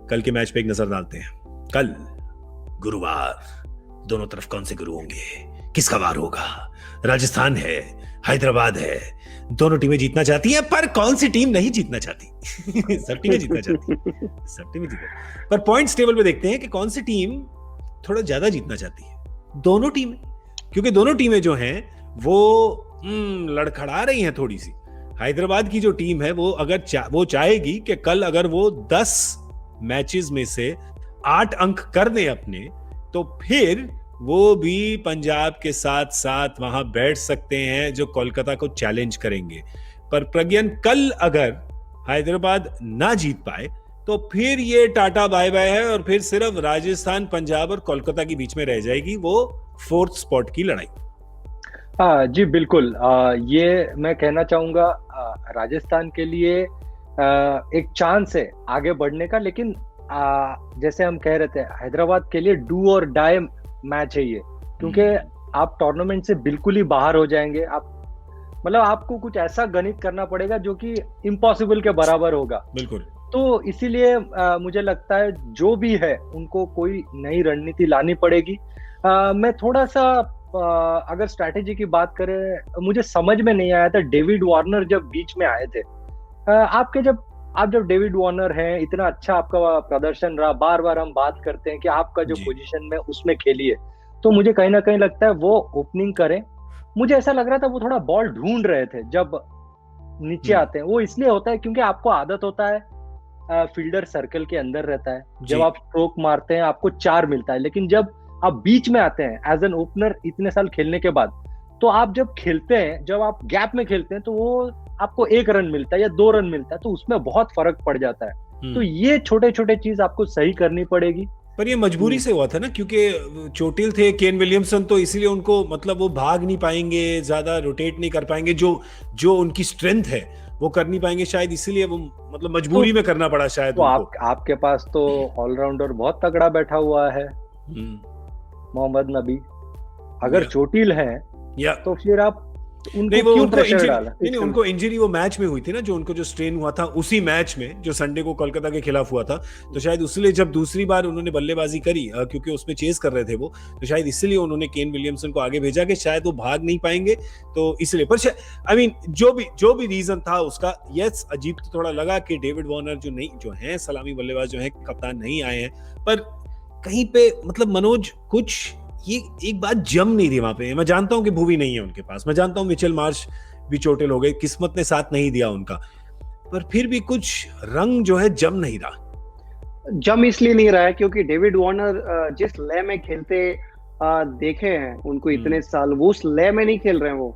कल के मैच पे एक नजर डालते हैं। कल गुरुवार, दोनों तरफ कौन से गुरु होंगे, किसका वार होगा? राजस्थान है, हैदराबाद है, दोनों टीमें जीतना चाहती हैं, पर कौन सी टीम नहीं जीतना चाहती? सब टीमें जीतना चाहती हैं, सब टीमें जीतना। पर पॉइंट्स टेबल पे देखते हैं कि कौन सी टीम थोड़ा ज्यादा जीतना चाहती है। दोनों टीमें, क्योंकि दोनों टीमें जो हैं वो लड़खड़ा रही हैं थोड़ी सी। हैदराबाद की जो टीम है वो अगर वो चाहेगी कि कल अगर वो 10 मैचेस में से 8 अंक कर दें अपने, तो फिर वो भी पंजाब के साथ साथ वहां बैठ सकते हैं जो कोलकाता को चैलेंज करेंगे। पर प्रज्ञान, कल अगर हैदराबाद ना जीत पाए तो फिर ये टाटा बाय बाय है और फिर सिर्फ राजस्थान, पंजाब और कोलकाता के बीच में रह जाएगी वो 4th स्पॉट की लड़ाई। जी बिल्कुल। ये मैं कहना चाहूंगा, राजस्थान के लिए एक चांस है आगे बढ़ने का, लेकिन जैसे हम कह रहे थे, हैदराबाद के लिए डू और डाई मैच है ये, क्योंकि आप टूर्नामेंट से बिल्कुल ही बाहर हो जाएंगे। मतलब आपको कुछ ऐसा गणित करना पड़ेगा जो कि इम्पॉसिबल के बराबर होगा। बिल्कुल। तो इसीलिए मुझे लगता है जो भी है उनको कोई नई रणनीति लानी पड़ेगी। मैं थोड़ा सा अगर स्ट्रैटेजी की बात करें, मुझे समझ में नहीं आया था डेविड वार्नर जब बीच में आए थे। आप जब डेविड वार्नर हैं, इतना अच्छा आपका प्रदर्शन रहा, बार बार हम बात करते हैं कि आपका जो पोजीशन में उसमें खेलिए, तो मुझे कहीं ना कहीं लगता है वो ओपनिंग करें। मुझे ऐसा लग रहा था वो थोड़ा बॉल ढूंढ रहे थे जब नीचे आते हैं। वो इसलिए होता है क्योंकि आपको आदत होता है फील्डर सर्कल के अंदर रहता है, जब आप स्ट्रोक मारते हैं आपको 4 मिलता है, लेकिन जब आप बीच में आते हैं एज एन ओपनर इतने साल खेलने के बाद, तो आप जब खेलते हैं, जब आप गैप में खेलते हैं, तो वो आपको 1 रन मिलता है या 2 रन मिलता है, तो उसमें बहुत फर्क पड़ जाता है। तो ये छोटे छोटे चीज आपको सही करनी पड़ेगी। पर ये मजबूरी से हुआ था ना, क्योंकि चोटिल थे केन विलियमसन, तो इसीलिए उनको मतलब वो भाग नहीं पाएंगे, ज्यादा रोटेट नहीं कर पाएंगे, जो उनकी स्ट्रेंथ है वो कर नहीं पाएंगे, शायद इसीलिए वो मतलब मजबूरी में करना पड़ा शायद। तो आपके पास तो ऑलराउंडर बहुत तगड़ा बैठा हुआ है, मोहम्मद नबी। अगर चोटिल है तो फिर आप उनको इंजरी वो मैच में हुई थी ना, जो उनको जो स्ट्रेन हुआ था उसी मैच में जो संडे को कोलकाता के खिलाफ हुआ था, तो शायद इसलिए जब दूसरी बार उन्होंने बल्लेबाजी करी, क्योंकि उसमें चेस कर रहे थे वो, तो शायद इसलिए उन्होंने केन विलियमसन को आगे भेजा कि शायद वो भाग नहीं पाएंगे, तो इसलिए। पर आई मीन जो भी रीजन था उसका, यस अजीब तो थोड़ा लगा कि डेविड वार्नर जो है सलामी बल्लेबाज जो है कप्तान नहीं आए हैं, पर कहीं पे मतलब मनोज कुछ ये एक बात जम नहीं रही वहां पे। मैं जानता हूं कि भुवी नहीं है उनके पास, मैं जानता हूं मिचेल मार्श भी चोटिल हो गए, किस्मत ने साथ नहीं दिया उनका, पर फिर भी कुछ रंग जो है जम नहीं रहा। जम इसलिए नहीं रहा है क्योंकि डेविड वार्नर जिस लय में खेलते देखे हैं उनको इतने साल, वो उस लय में नहीं खेल रहे हैं वो।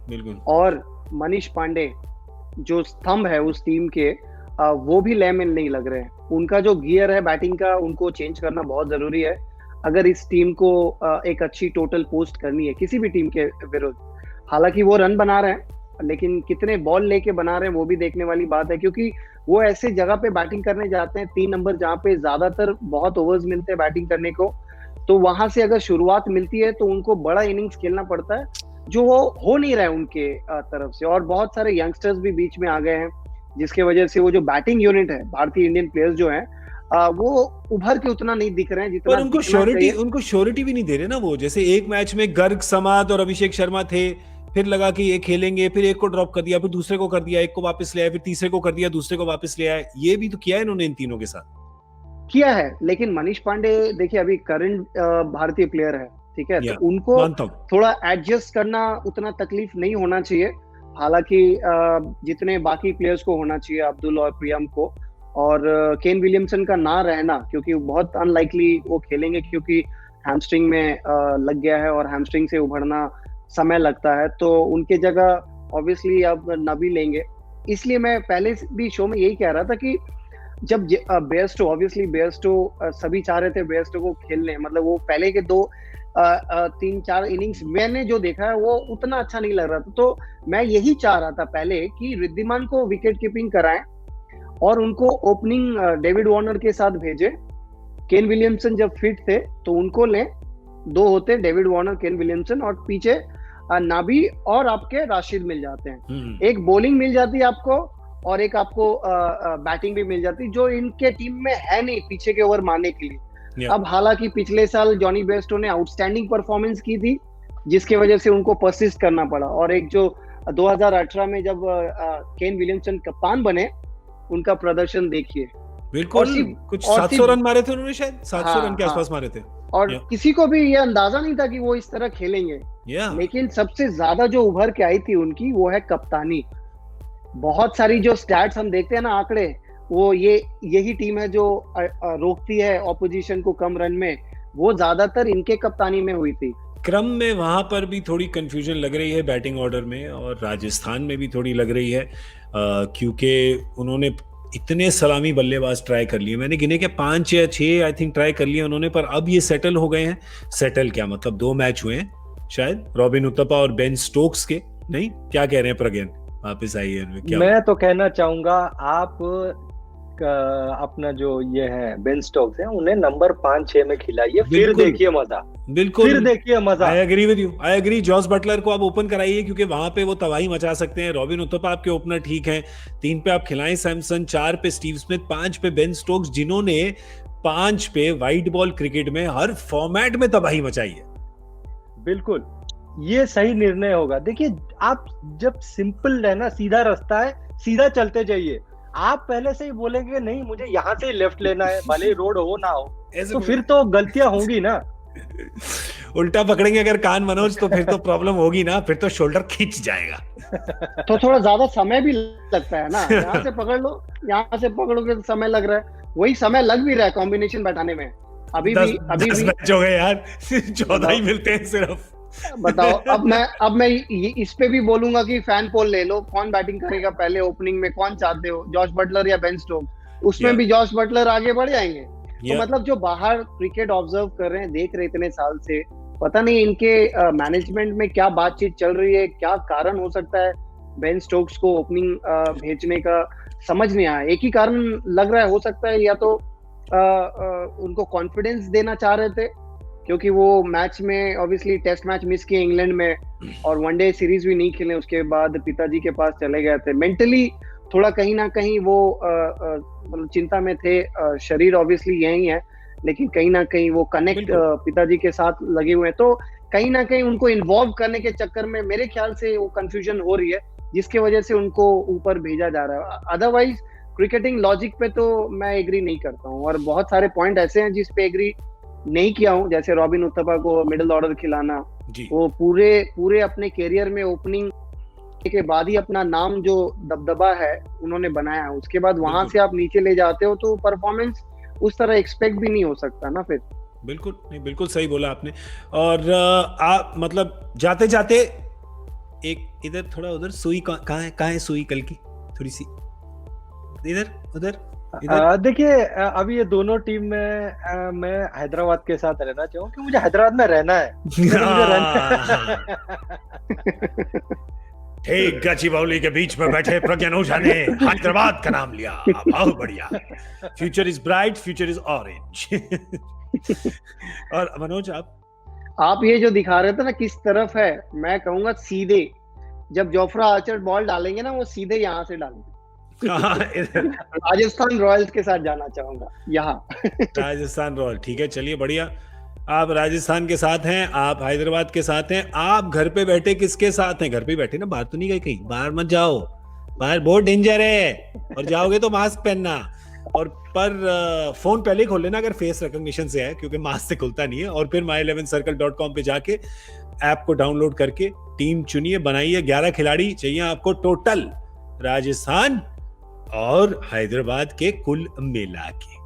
बिल्कुल। और मनीष पांडे जो स्तंभ है उस टीम के, वो भी लय में नहीं लग रहे हैं। उनका जो गियर है बैटिंग का, उनको चेंज करना बहुत जरूरी है अगर इस टीम को एक अच्छी टोटल पोस्ट करनी है किसी भी टीम के विरुद्ध। हालांकि वो रन बना रहे हैं, लेकिन कितने बॉल लेके बना रहे हैं वो भी देखने वाली बात है, क्योंकि वो ऐसे जगह पे बैटिंग करने जाते हैं 3 नंबर, जहाँ पे ज्यादातर बहुत ओवर्स मिलते हैं बैटिंग करने को, तो वहां से अगर शुरुआत मिलती है तो उनको बड़ा इनिंग्स खेलना पड़ता है, जो वो हो नहीं रहा है उनके तरफ से। और बहुत सारे यंगस्टर्स भी बीच में आ गए हैं, जिसके वजह से वो जो बैटिंग यूनिट है, भारतीय इंडियन प्लेयर्स जो है, वो उभर के उतना नहीं दिख रहे हैं जितना। पर उनको श्योरिटी भी नहीं दे रहे ना वो। जैसे एक मैच में गर्ग, समाद और अभिषेक शर्मा थे, फिर लगा कि ये खेलेंगे, फिर एक को ड्रॉप कर दिया, फिर दूसरे को कर दिया, एक को वापस ले आया, फिर तीसरे को कर दिया, दूसरे को वापस ले आया। ये भी तो किया है इन्होंने इन तीनों के साथ किया है। लेकिन मनीष पांडे देखिए अभी करंट भारतीय प्लेयर है, ठीक है, तो उनको थोड़ा एडजस्ट करना उतना तकलीफ नहीं होना चाहिए। हालांकि जितने बाकी प्लेयर्स को होना चाहिए, अब्दुल और प्रियम को, और केन विलियमसन का ना रहना, क्योंकि बहुत अनलाइकली वो खेलेंगे, क्योंकि हैमस्ट्रिंग में लग गया है और हैमस्ट्रिंग से उभरना समय लगता है, तो उनके जगह ऑब्वियसली अब नबी लेंगे। इसलिए मैं पहले भी शो में यही कह रहा था कि जब बेयरस्टो, ऑब्वियसली बेयरस्टो सभी चाह रहे थे बेयरस्टो को खेलने, मतलब वो पहले के 3-4 इनिंग्स मैंने जो देखा है वो उतना अच्छा नहीं लग रहा था, तो मैं यही चाह रहा था पहले कि रिद्धिमान को विकेट कीपिंग कराएं और उनको ओपनिंग डेविड वार्नर के साथ भेजे। केन विलियमसन जब फिट थे तो उनको लें, 2 होते डेविड वार्नर, केन विलियमसन, और पीछे नाबी और आपके राशिद मिल जाते हैं। एक बॉलिंग मिल जाती है आपको और एक आपको बैटिंग भी मिल जाती, जो इनके टीम में है नहीं पीछे के ओवर मारने के लिए। अब हालांकि पिछले साल जॉनी बेयरस्टो ने आउटस्टैंडिंग परफॉर्मेंस की थी, जिसकी वजह से उनको परसिस्ट करना पड़ा, और एक जो 2018 में जब केन विलियमसन कप्तान बने, उनका प्रदर्शन देखिए। बिल्कुल, कुछ 700 रन मारे थे उन्होंने, शायद 700 रन के आसपास मारे थे, और किसी को भी ये अंदाजा नहीं था कि वो इस तरह खेलेंगे। लेकिन सबसे ज्यादा जो उभर के आई थी उनकी, वो है कप्तानी। बहुत सारी जो स्टैट्स हम देखते हैं ना, आंकड़े, वो यही टीम है जो रोकती है ऑपोजिशन को कम रन में, वो ज्यादातर इनके कप्तानी में हुई थी। क्रम में वहां पर भी थोड़ी कंफ्यूजन लग रही है बैटिंग ऑर्डर में, और राजस्थान में भी थोड़ी लग रही है, क्योंकि उन्होंने इतने सलामी बल्लेबाज ट्राई कर लिए, मैंने गिने के 5 या 6 आई थिंक ट्राई कर लिए उन्होंने, पर अब ये सेटल हो गए हैं। सेटल क्या मतलब, 2 मैच हुए हैं शायद रॉबिन उथप्पा और बेन स्टोक्स के, नहीं क्या कह रहे हैं प्रज्ञान, वापस आई है? मैं तो कहना चाहूंगा, आप अपना जो ये है बेन स्टोक्स है, उन्हें नंबर 5-6 में खिलाइए, फिर देखिए मजा। बिल्कुल, फिर देखिए मजा। I agree with you, I agree. Jos Buttler को आप ओपन कराइए, क्योंकि वहां पे वो तबाही मचा सकते हैं। रॉबिन उथप्पा आपके ओपनर ठीक हैं, 3 पे आप खिलाएं सैमसन, 4 पे स्टीव स्मिथ, 5 पे बेन स्टोक्स, जिन्होंने 5 पे वाइट बॉल क्रिकेट में हर फॉर्मेट में तबाही मचाई है। बिल्कुल, ये सही निर्णय होगा। देखिए, आप जब सिंपल है ना, सीधा रास्ता है, सीधा चलते जाइए। आप पहले से ही बोलेंगे नहीं मुझे यहाँ से लेफ्ट लेना है, भले ही रोड हो ना हो, तो फिर तो गलतियां होंगी ना। उल्टा पकड़ेंगे अगर कान मनोज, तो फिर तो प्रॉब्लम होगी ना, फिर तो शोल्डर खींच जाएगा। तो थोड़ा ज्यादा समय भी लगता है ना, यहाँ से पकड़ लो, यहाँ से पकड़ोगे तो समय लग रहा है, वही समय लग भी रहा है कॉम्बिनेशन बैठाने में। अभी भी मैच हो गए यार, 14 ही मिलते हैं सिर्फ। बताओ, अब मैं इस पे भी बोलूंगा कि फैन पोल ले लो, कौन बैटिंग करेगा पहले ओपनिंग में, कौन चाहते हो, जॉश बटलर या बेन स्टोक्स? उसमें भी जॉश बटलर आगे बढ़ जाएंगे। तो मतलब जो बाहर क्रिकेट ऑब्जर्व कर रहे हैं, देख रहे इतने साल से, पता नहीं इनके मैनेजमेंट में क्या बातचीत चल रही है, क्या कारण हो सकता है बेन स्टोक्स को ओपनिंग भेजने का, समझ नहीं आया। एक ही कारण लग रहा है, हो सकता है या तो उनको कॉन्फिडेंस देना चाह रहे थे, क्योंकि वो मैच में ऑब्वियसली टेस्ट मैच मिस किए इंग्लैंड में, और वनडे सीरीज भी नहीं खेले, उसके बाद पिताजी के पास चले गए थे। मेंटली थोड़ा कहीं ना कहीं वो मतलब चिंता में थे। शरीर ऑब्वियसली यही है, लेकिन कहीं ना कहीं वो कनेक्ट पिताजी के साथ लगे हुए हैं, तो कहीं ना कहीं उनको इन्वॉल्व करने के चक्कर में मेरे ख्याल से वो कंफ्यूजन हो रही है, जिसके वजह से उनको ऊपर भेजा जा रहा है। अदरवाइज क्रिकेटिंग लॉजिक पे तो मैं एग्री नहीं करता हूँ, और बहुत सारे पॉइंट ऐसे हैं जिस पे एग्री नहीं किया हूँ, जैसे रॉबिन उथप्पा को मिडिल ऑर्डर खिलाना, वो पूरे अपने कैरियर में ओपनिंग के बाद ही अपना नाम जो दबदबा है उन्होंने बनाया, उसके बाद वहां से आप नीचे ले जाते हो तो परफॉर्मेंस उस तरह एक्सपेक्ट भी नहीं हो सकता ना फिर। बिल्कुल नहीं, बिल्कुल सही बोला आपने। और आप मतलब जाते जाते एक इधर थोड़ा उधर, सुई कहाँ है सुई कल की, थोड़ी सी इधर उधर। देखिए, अभी ये दोनों टीम में मैं हैदराबाद के साथ रहना चाहूँ, कि मुझे हैदराबाद में रहना है। ठीक, गचिबौली के बीच में बैठे प्रज्ञान ओझा ने हैदराबाद का नाम लिया, बहुत बढ़िया। Future is bright, future is orange. और मनोज, आप ये जो दिखा रहे थे ना किस तरफ है, मैं कहूंगा सीधे, जब जोफ्रा आर्चर बॉल डालेंगे ना, वो सीधे यहाँ से डालेंगे। राजस्थान रॉयल्स के साथ जाना चाहूंगा यहाँ। राजस्थान रॉयल, ठीक है, चलिए बढ़िया। आप राजस्थान के साथ हैं, आप हैदराबाद के साथ हैं, आप घर पे बैठे किसके साथ हैं? घर पे बैठे ना, बाहर तो नहीं गए कहीं, बाहर मत जाओ, बाहर बहुत डेंजर है, और जाओगे तो मास्क पहनना, और पर फोन पहले ही खोल लेना अगर फेस रिकॉग्निशन से है, क्योंकि मास्क से खुलता नहीं है। और फिर my11circle.com पे जाके ऐप को डाउनलोड करके टीम चुनिए, बनाइए। 11 खिलाड़ी चाहिए आपको टोटल, राजस्थान और हैदराबाद के कुल मिला के।